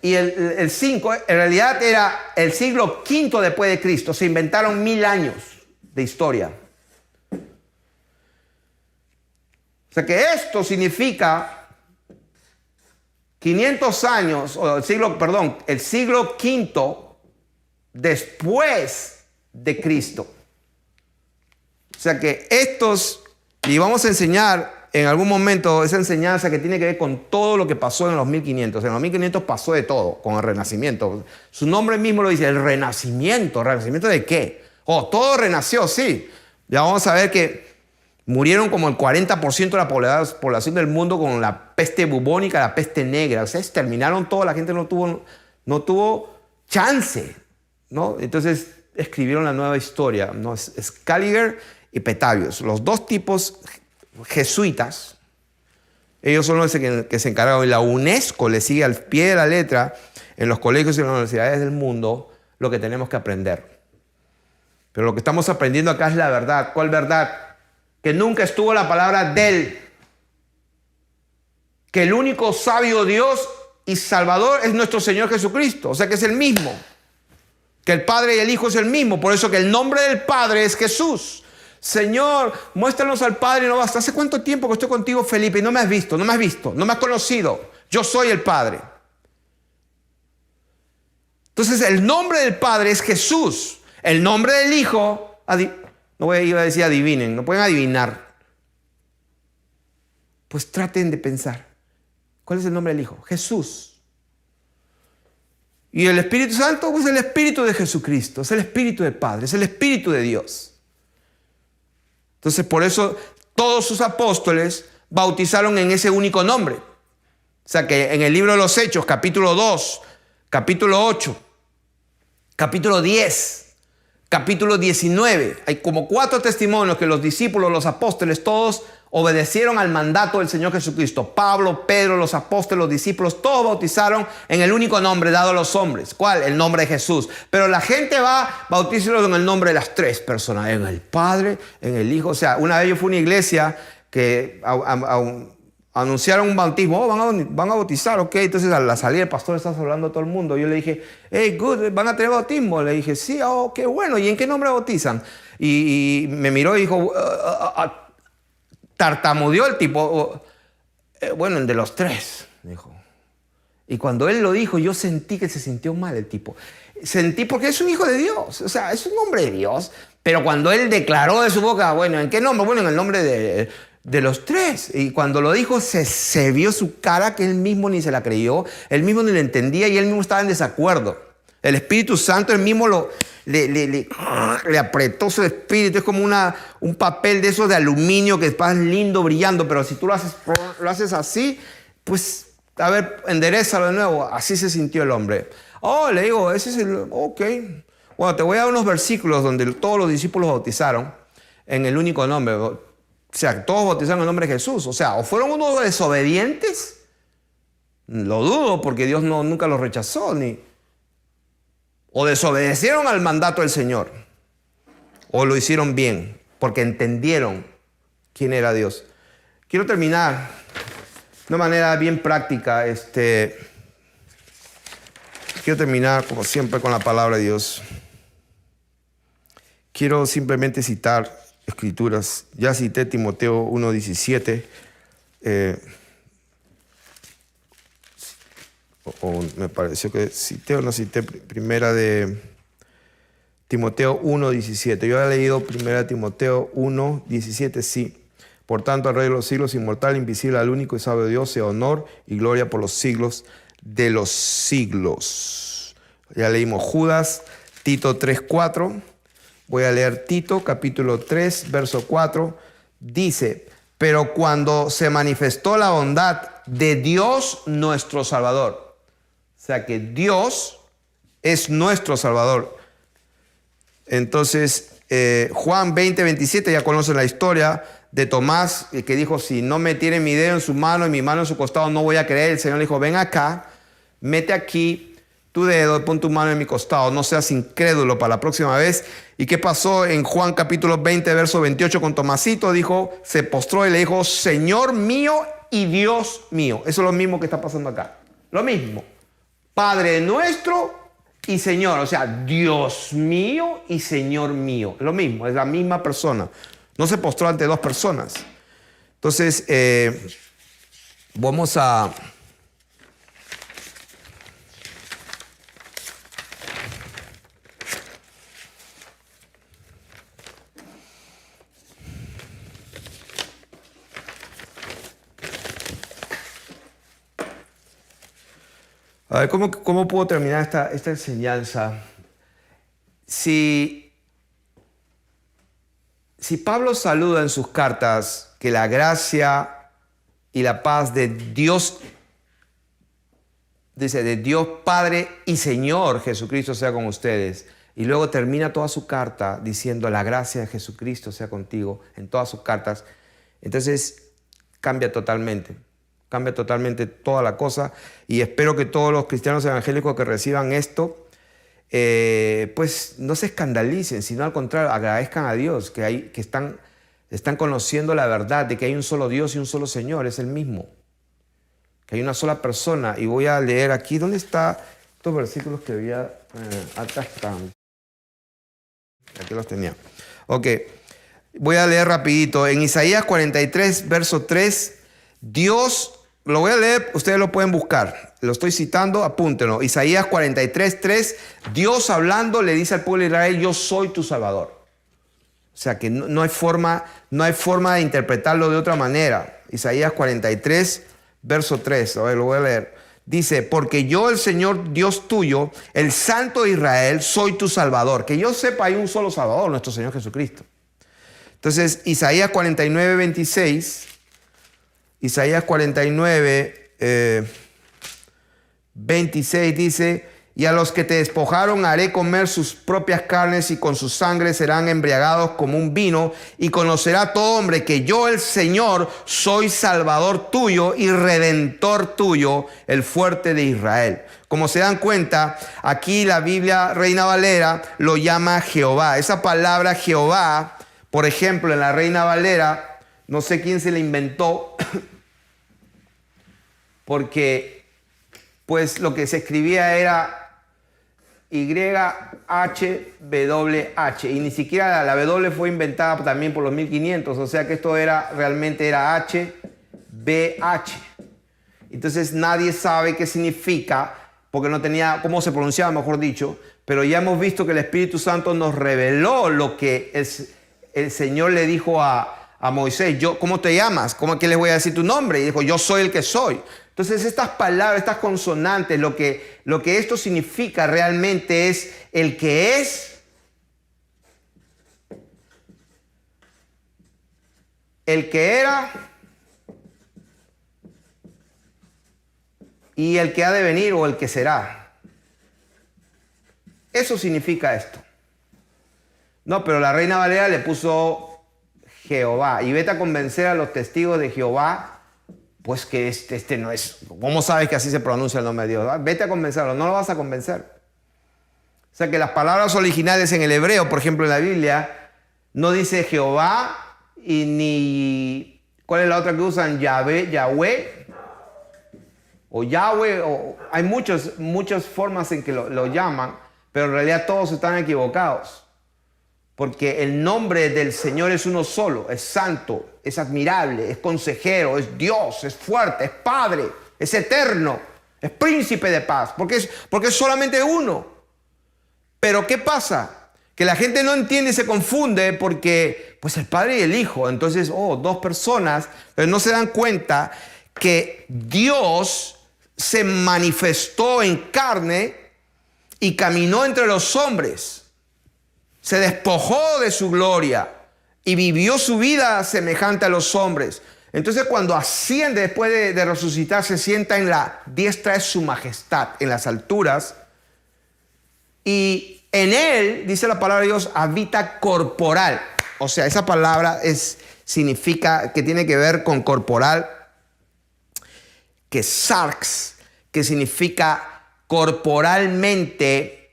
y el 5, en realidad era el siglo V después de Cristo. Se inventaron 1000 años de historia. O sea que esto significa 500 años, o el siglo V después de Cristo. O sea que y vamos a enseñar en algún momento esa enseñanza que tiene que ver con todo lo que pasó en los 1500. En los 1500 pasó de todo con el Renacimiento. Su nombre mismo lo dice, el Renacimiento. ¿Renacimiento de qué? Todo renació, sí. Ya vamos a ver que murieron como el 40% de la población del mundo con la peste bubónica, la peste negra. O sea, exterminaron todo, la gente no tuvo chance, ¿no? Entonces escribieron la nueva historia, ¿no? Scaliger y Petavius, los dos tipos jesuitas. Ellos son los que se encargaron, y la UNESCO le sigue al pie de la letra en los colegios y en las universidades del mundo lo que tenemos que aprender. Pero lo que estamos aprendiendo acá es la verdad. ¿Cuál verdad? Que nunca estuvo la palabra del. Que el único sabio Dios y Salvador es nuestro Señor Jesucristo. O sea que es el mismo. Que el Padre y el Hijo es el mismo. Por eso que el nombre del Padre es Jesús. Señor, muéstranos al Padre y no basta. ¿Hace cuánto tiempo que estoy contigo, Felipe, y no me has visto, no me has conocido? Yo soy el Padre. Entonces el nombre del Padre es Jesús. El nombre del Hijo, no voy a decir adivinen, no pueden adivinar. Pues traten de pensar. ¿Cuál es el nombre del Hijo? Jesús. Y el Espíritu Santo, pues el Espíritu de Jesucristo, es el Espíritu del Padre, es el Espíritu de Dios. Entonces, por eso todos sus apóstoles bautizaron en ese único nombre. O sea que en el libro de los Hechos, capítulo 2, capítulo 8, capítulo 10, capítulo 19, hay como 4 testimonios que los discípulos, los apóstoles, todos obedecieron al mandato del Señor Jesucristo. Pablo, Pedro, los apóstoles, los discípulos, todos bautizaron en el único nombre dado a los hombres. ¿Cuál? El nombre de Jesús. Pero la gente bautizarlos en el nombre de las 3 personas, en el Padre, en el Hijo. O sea, una vez yo fui a una iglesia que anunciaron un bautismo. Van a bautizar, ok. Entonces a la salida el pastor está hablando a todo el mundo. Yo le dije, hey, good, ¿van a tener bautismo? Le dije, sí, qué bueno. ¿Y en qué nombre bautizan? Y me miró y dijo, tartamudeó el tipo. Bueno, el de los 3, dijo. Y cuando él lo dijo, yo sentí que se sintió mal el tipo. Sentí porque es un hijo de Dios. O sea, es un hombre de Dios. Pero cuando él declaró de su boca, bueno, ¿en qué nombre? Bueno, en el nombre de los 3. Y cuando lo dijo, se vio su cara que él mismo ni se la creyó. Él mismo ni lo entendía y él mismo estaba en desacuerdo. El Espíritu Santo, él mismo le apretó su espíritu. Es como un papel de esos de aluminio que está lindo, brillando. Pero si tú lo haces así, pues, a ver, enderézalo de nuevo. Así se sintió el hombre. Le digo, ese es el... Ok. Bueno, te voy a dar unos versículos donde todos los discípulos bautizaron en el único nombre. O sea, todos bautizaron en el nombre de Jesús. O sea, o fueron unos desobedientes, Lo dudo porque Dios nunca los rechazó o desobedecieron al mandato del Señor o lo hicieron bien porque entendieron quién era Dios. Quiero terminar de una manera bien práctica. Quiero terminar como siempre con la palabra de Dios. Quiero simplemente citar escrituras. Ya cité Timoteo 1:17. O me pareció que cité o no cité primera de Timoteo 1:17. Yo había leído primera de Timoteo 1:17, sí. Por tanto, al Rey de los siglos, inmortal, invisible, al único y sabio Dios, sea honor y gloria por los siglos de los siglos. Ya leímos Judas, Tito 3:4. Voy a leer Tito, capítulo 3, verso 4. Dice, pero cuando se manifestó la bondad de Dios nuestro Salvador. O sea que Dios es nuestro Salvador. Entonces, Juan 20:27, ya conocen la historia de Tomás, que dijo, si no me tiene mi dedo en su mano y mi mano en su costado, no voy a creer. El Señor le dijo, ven acá, mete aquí tu dedo, pon tu mano en mi costado, no seas incrédulo para la próxima vez. ¿Y qué pasó en Juan capítulo 20, verso 28 con Tomasito? Dijo, se postró y le dijo, Señor mío y Dios mío. Eso es lo mismo que está pasando acá. Lo mismo. Padre nuestro y Señor. O sea, Dios mío y Señor mío. Lo mismo, es la misma persona. No se postró ante dos personas. Entonces, vamos a... A ver, ¿cómo puedo terminar esta enseñanza? Si Pablo saluda en sus cartas que la gracia y la paz de Dios, dice, de Dios Padre y Señor Jesucristo sea con ustedes, y luego termina toda su carta diciendo la gracia de Jesucristo sea contigo en todas sus cartas, entonces cambia totalmente toda la cosa, y espero que todos los cristianos evangélicos que reciban esto, pues no se escandalicen, sino al contrario, agradezcan a Dios que están conociendo la verdad de que hay un solo Dios y un solo Señor, es el mismo, que hay una sola persona. Y voy a leer aquí, ¿dónde están estos versículos que había? Acá están. Aquí los tenía. Ok, voy a leer rapidito. En Isaías 43, verso 3, Dios... Lo voy a leer, ustedes lo pueden buscar. Lo estoy citando, apúntenlo. Isaías 43:3, Dios hablando le dice al pueblo de Israel, yo soy tu Salvador. O sea que no hay forma de interpretarlo de otra manera. Isaías 43, verso 3. A ver, lo voy a leer. Dice, porque yo, el Señor Dios tuyo, el Santo de Israel, soy tu Salvador. Que yo sepa, hay un solo Salvador, nuestro Señor Jesucristo. Entonces, Isaías 49:26... Isaías 49, 26 dice, y a los que te despojaron haré comer sus propias carnes y con su sangre serán embriagados como un vino, y conocerá todo hombre que yo el Señor soy Salvador tuyo y Redentor tuyo, el fuerte de Israel. Como se dan cuenta, aquí la Biblia Reina Valera lo llama Jehová. Esa palabra Jehová, por ejemplo, en la Reina Valera, no sé quién se la inventó, porque pues lo que se escribía era YHWH, y ni siquiera la W fue inventada también por los 1500, o sea que esto realmente era HBH. Entonces nadie sabe qué significa, porque no tenía cómo se pronunciaba, mejor dicho, pero ya hemos visto que el Espíritu Santo nos reveló lo que el Señor le dijo a Moisés. ¿Cómo te llamas? ¿Qué les voy a decir tu nombre? Y dijo, yo soy el que soy. Entonces estas palabras, estas consonantes, lo que esto significa realmente es el que es, el que era y el que ha de venir o el que será. Eso significa esto. No, pero la Reina Valera le puso Jehová. Y vete a convencer a los testigos de Jehová pues que este no es. ¿Cómo sabes que así se pronuncia el nombre de Dios? Vete a convencerlo, no lo vas a convencer. O sea que las palabras originales en el hebreo, por ejemplo en la Biblia, no dice Jehová y ni... ¿Cuál es la otra que usan? Yahweh o Yahweh. Hay muchas formas en que lo llaman, pero en realidad todos están equivocados. Porque el nombre del Señor es uno solo, es santo, es admirable, es consejero, es Dios, es fuerte, es Padre, es eterno, es príncipe de paz, porque es solamente uno. Pero ¿qué pasa? Que la gente no entiende y se confunde porque pues el Padre y el Hijo, entonces, dos personas, pero no se dan cuenta que Dios se manifestó en carne y caminó entre los hombres. Se despojó de su gloria y vivió su vida semejante a los hombres. Entonces cuando asciende después de resucitar, se sienta en la diestra de su majestad, en las alturas. Y en él, dice la palabra de Dios, habita corporal. O sea, esa palabra significa que tiene que ver con corporal, que sarx, que significa corporalmente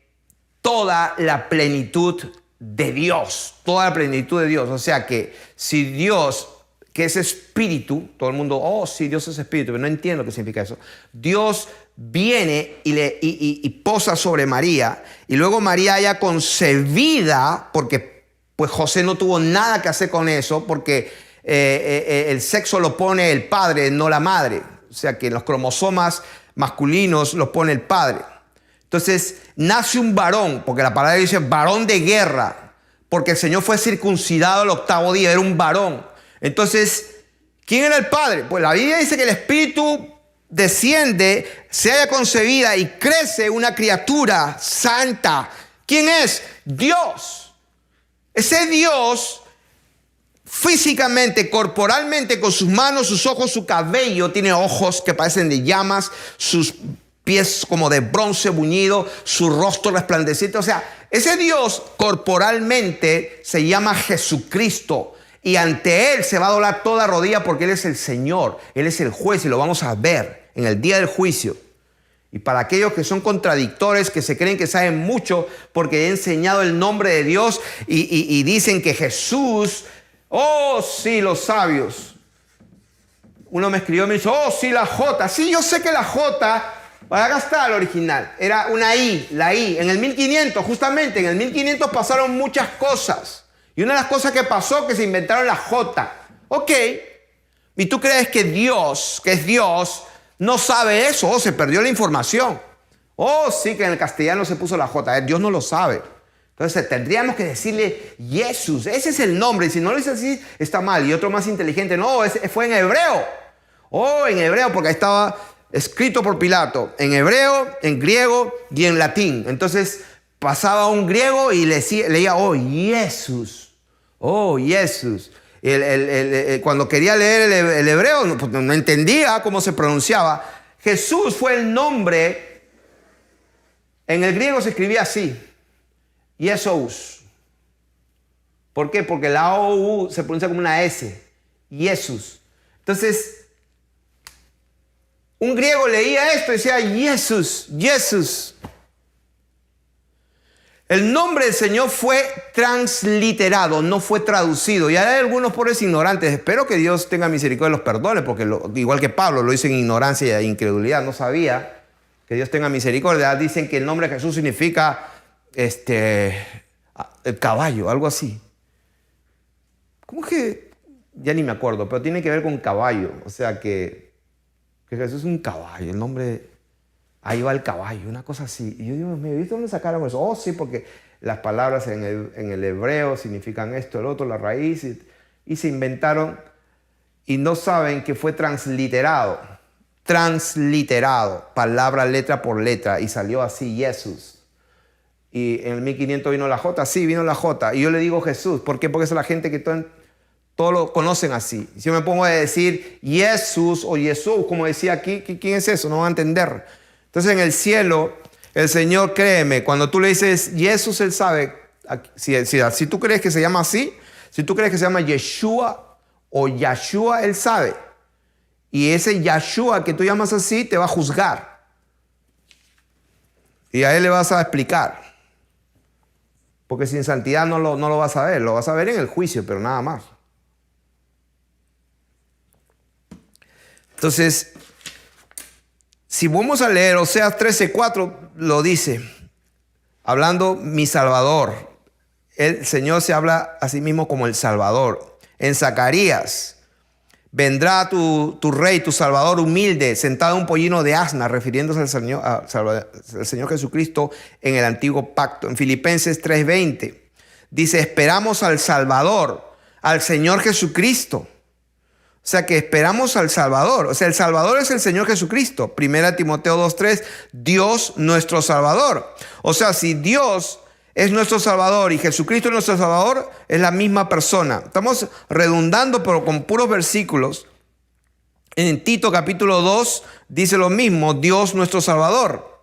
toda la plenitud de Dios, toda la plenitud de Dios. O sea que si Dios, que es espíritu, todo el mundo, sí, Dios es espíritu, pero no entiendo qué significa eso. Dios viene y posa sobre María, y luego María ya concebida, porque pues José no tuvo nada que hacer con eso, porque el sexo lo pone el padre, no la madre. O sea que los cromosomas masculinos los pone el padre. Entonces nace un varón, porque la palabra dice varón de guerra, porque el Señor fue circuncidado al 8º día, era un varón. Entonces, ¿quién era el padre? Pues la Biblia dice que el Espíritu desciende, se halla concebida y crece una criatura santa. ¿Quién es? Dios. Ese Dios físicamente, corporalmente, con sus manos, sus ojos, su cabello, tiene ojos que parecen de llamas, sus pies como de bronce buñido, su rostro resplandeciente. O sea, ese Dios corporalmente se llama Jesucristo, y ante Él se va a doblar toda rodilla porque Él es el Señor, Él es el juez, y lo vamos a ver en el día del juicio. Y para aquellos que son contradictores, que se creen que saben mucho porque he enseñado el nombre de Dios y dicen que Jesús, sí, los sabios. Uno me escribió y me dijo, sí, la J. Sí, yo sé que la J... Acá está el original, era una I, la I. En el 1500, justamente, en el 1500 pasaron muchas cosas. Y una de las cosas que pasó, que se inventaron la J. Ok, ¿y tú crees que Dios, que es Dios, no sabe eso? Se perdió la información. Sí, que en el castellano se puso la J. Dios no lo sabe. Entonces tendríamos que decirle Jesús, ese es el nombre. Y si no lo dice así, está mal. Y otro más inteligente, no, fue en hebreo. En hebreo, porque ahí estaba escrito por Pilato, en hebreo, en griego y en latín. Entonces pasaba un griego y leía, Jesús, Jesús. Cuando quería leer el hebreo, no entendía cómo se pronunciaba. Jesús fue el nombre, en el griego se escribía así, Jesús. ¿Por qué? Porque la OU se pronuncia como una S, Jesús. Entonces, un griego leía esto y decía, Jesús. El nombre del Señor fue transliterado, no fue traducido. Y hay algunos pobres ignorantes. Espero que Dios tenga misericordia y los perdone, porque igual que Pablo lo hizo en ignorancia e incredulidad. No sabía. Que Dios tenga misericordia. Dicen que el nombre de Jesús significa el caballo, algo así. ¿Cómo que? Ya ni me acuerdo, pero tiene que ver con caballo. O sea que Jesús es un caballo, el nombre, ahí va el caballo, una cosa así. Y yo digo, ¿me viste dónde sacaron eso? Sí, porque las palabras en el hebreo significan esto, el otro, la raíz, y se inventaron y no saben que fue transliterado, palabra, letra por letra, y salió así, Jesús. Y en el 1500 vino la J, sí, vino la J, y yo le digo Jesús. ¿Por qué? Porque es la gente que todos lo conocen así. Si yo me pongo a decir Jesús o Jesús, como decía aquí, ¿quién es eso? No van a entender. Entonces en el cielo, el Señor, créeme, cuando tú le dices Jesús, Él sabe. Si tú crees que se llama así, si tú crees que se llama Yeshua o Yahshua, Él sabe. Y ese Yahshua que tú llamas así te va a juzgar. Y a él le vas a explicar. Porque sin santidad no lo vas a ver. Lo vas a ver en el juicio, pero nada más. Entonces, si vamos a leer Oseas 13:4, lo dice, hablando mi Salvador. El Señor se habla a sí mismo como el Salvador. En Zacarías, vendrá tu rey, tu Salvador humilde, sentado en un pollino de asna, refiriéndose al Señor Jesucristo en el antiguo pacto. En Filipenses 3:20, dice, esperamos al Salvador, al Señor Jesucristo. O sea que esperamos al Salvador. O sea, el Salvador es el Señor Jesucristo. 1 Timoteo 2:3, Dios nuestro Salvador. O sea, si Dios es nuestro Salvador y Jesucristo es nuestro Salvador, es la misma persona. Estamos redundando, pero con puros versículos. En Tito capítulo 2 dice lo mismo, Dios nuestro Salvador.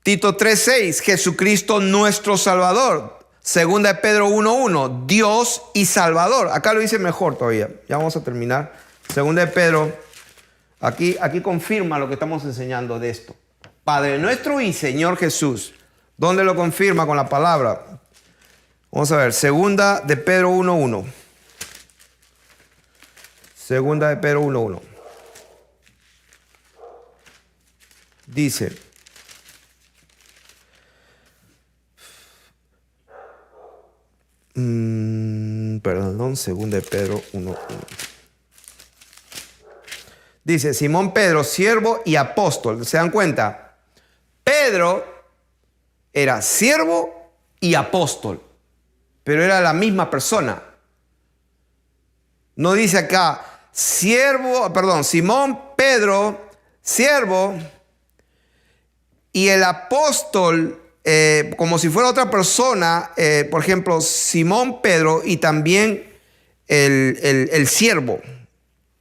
Tito 3:6, Jesucristo nuestro Salvador. Segunda de Pedro 1:1, Dios y Salvador. Acá lo dice mejor todavía. Ya vamos a terminar. Segunda de Pedro, aquí confirma lo que estamos enseñando de esto. Padre nuestro y Señor Jesús. ¿Dónde lo confirma con la palabra? Vamos a ver. Segunda de Pedro 1:1. Segunda de Pedro 1:1. Dice... segunda de Pedro 1:1. Dice, Simón Pedro, siervo y apóstol. ¿Se dan cuenta? Pedro era siervo y apóstol, pero era la misma persona. No dice acá, Simón Pedro, siervo, y el apóstol, como si fuera otra persona, por ejemplo, Simón Pedro y también el siervo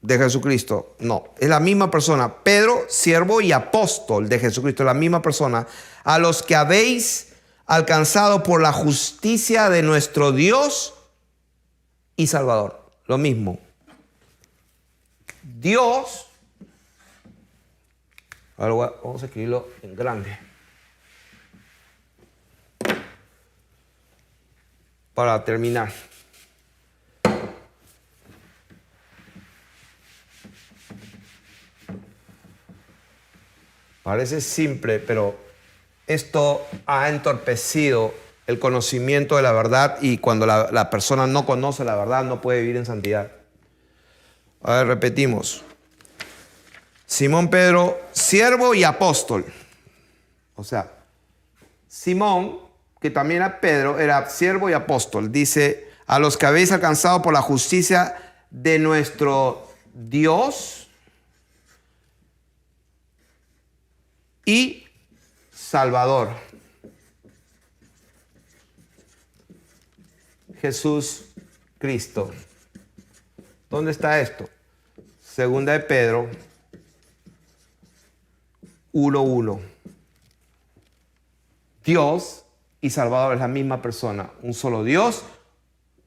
de Jesucristo. No, es la misma persona. Pedro, siervo y apóstol de Jesucristo, la misma persona. A los que habéis alcanzado por la justicia de nuestro Dios y Salvador. Lo mismo. Dios, ahora vamos a escribirlo en grande. Para terminar. Parece simple, pero esto ha entorpecido el conocimiento de la verdad, y cuando la persona no conoce la verdad no puede vivir en santidad. A ver, repetimos. Simón Pedro, siervo y apóstol. O sea, Simón, que también era Pedro, era siervo y apóstol. Dice, a los que habéis alcanzado por la justicia de nuestro Dios y Salvador, Jesús Cristo. ¿Dónde está esto? Segunda de Pedro 1:1. Dios y Salvador es la misma persona. Un solo Dios,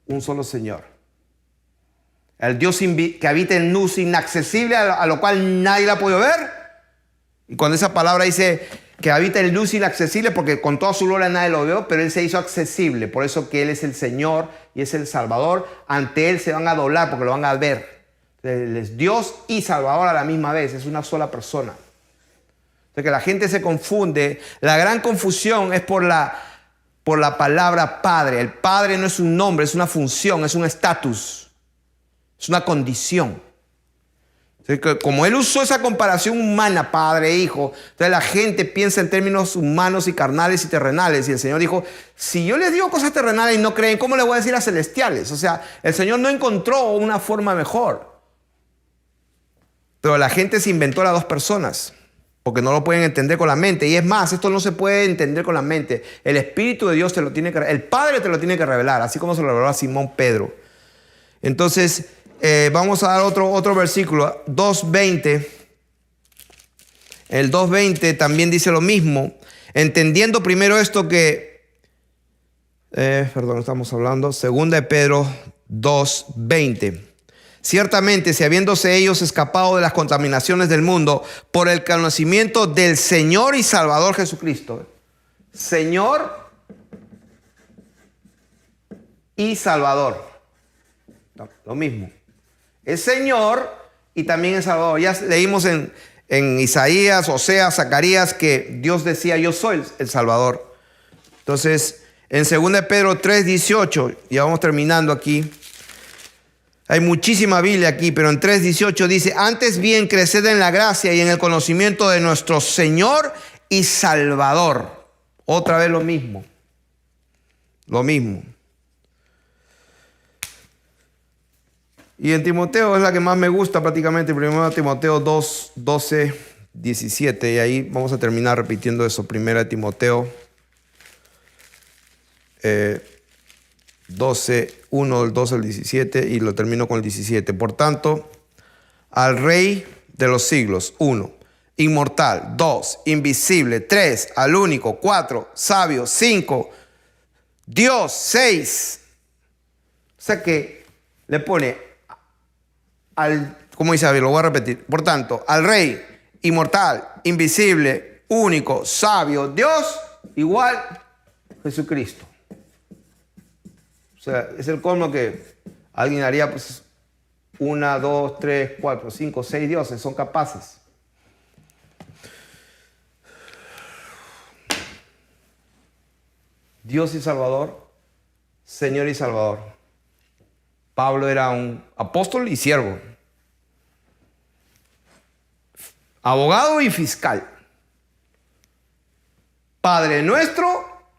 un solo Señor. El Dios que habita en luz inaccesible, a lo cual nadie la ha podido ver. Y cuando esa palabra dice que habita en luz inaccesible, porque con toda su gloria nadie lo vio, pero Él se hizo accesible. Por eso que Él es el Señor y es el Salvador. Ante Él se van a doblar porque lo van a ver. Él es Dios y Salvador a la misma vez. Es una sola persona. Entonces que la gente se confunde. La gran confusión es por la palabra Padre. El Padre no es un nombre, es una función, es un estatus. Es una condición. Entonces, como Él usó esa comparación humana, Padre e Hijo, entonces la gente piensa en términos humanos y carnales y terrenales. Y el Señor dijo, si yo les digo cosas terrenales y no creen, ¿cómo les voy a decir a celestiales? O sea, el Señor no encontró una forma mejor. Pero la gente se inventó las dos personas, porque no lo pueden entender con la mente. Y es más, esto no se puede entender con la mente. El Espíritu de Dios te lo tiene que, el Padre te lo tiene que revelar, así como se lo reveló a Simón Pedro. Entonces, vamos a dar otro versículo, 2:20. El 2:20 también dice lo mismo. Entendiendo primero esto que, estamos hablando, segunda de Pedro 2:20. Ciertamente, si habiéndose ellos escapado de las contaminaciones del mundo por el conocimiento del Señor y Salvador Jesucristo. Señor y Salvador. Lo mismo. Es Señor y también es Salvador. Ya leímos en Isaías, Oseas, Zacarías que Dios decía, yo soy el Salvador. Entonces, en 2 Pedro 3:18, ya vamos terminando aquí. Hay muchísima Biblia aquí, pero en 3:18 dice, antes bien creced en la gracia y en el conocimiento de nuestro Señor y Salvador. Otra vez lo mismo. Lo mismo. Y en Timoteo es la que más me gusta prácticamente, 1 Timoteo 2, 12, 17. Y ahí vamos a terminar repitiendo eso. 1 Timoteo 12, 1, del 12 al 17 y lo termino con el 17. Por tanto, al Rey de los siglos, 1, inmortal, 2, invisible, 3, al único, 4, sabio, 5, Dios, 6. O sea que le pone ¿cómo dice? Lo voy a repetir. Por tanto, al Rey, inmortal, invisible, único, sabio, Dios, igual Jesucristo. O sea, es el colmo que alguien haría, pues, 1, 2, 3, 4, 5, 6 dioses, son capaces. Dios y Salvador, Señor y Salvador. Pablo era un apóstol y siervo, abogado y fiscal, Padre nuestro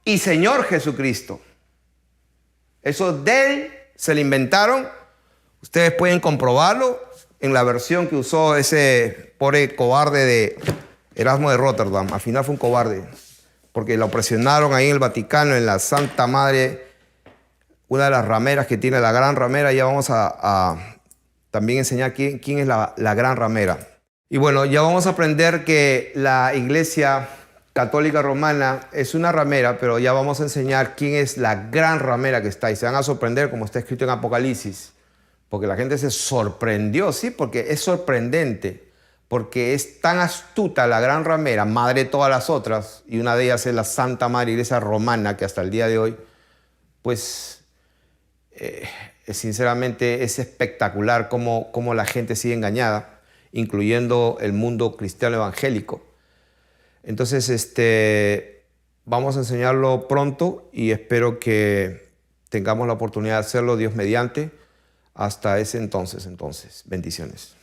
y Señor Jesucristo. Eso de él se lo inventaron. Ustedes pueden comprobarlo en la versión que usó ese pobre cobarde de Erasmo de Rotterdam. Al final fue un cobarde, porque lo presionaron ahí en el Vaticano, en la Santa Madre, una de las rameras que tiene la gran ramera. Ya vamos a también enseñar quién es la gran ramera. Y bueno, ya vamos a aprender que la Iglesia Católica Romana es una ramera, pero ya vamos a enseñar quién es la gran ramera que está. Y se van a sorprender, como está escrito en Apocalipsis, porque la gente se sorprendió, sí, porque es sorprendente, porque es tan astuta la gran ramera, madre de todas las otras, y una de ellas es la Santa Madre Iglesia Romana, que hasta el día de hoy, pues, sinceramente es espectacular cómo la gente sigue engañada, incluyendo el mundo cristiano evangélico. Entonces, vamos a enseñarlo pronto y espero que tengamos la oportunidad de hacerlo, Dios mediante. Hasta ese entonces, bendiciones.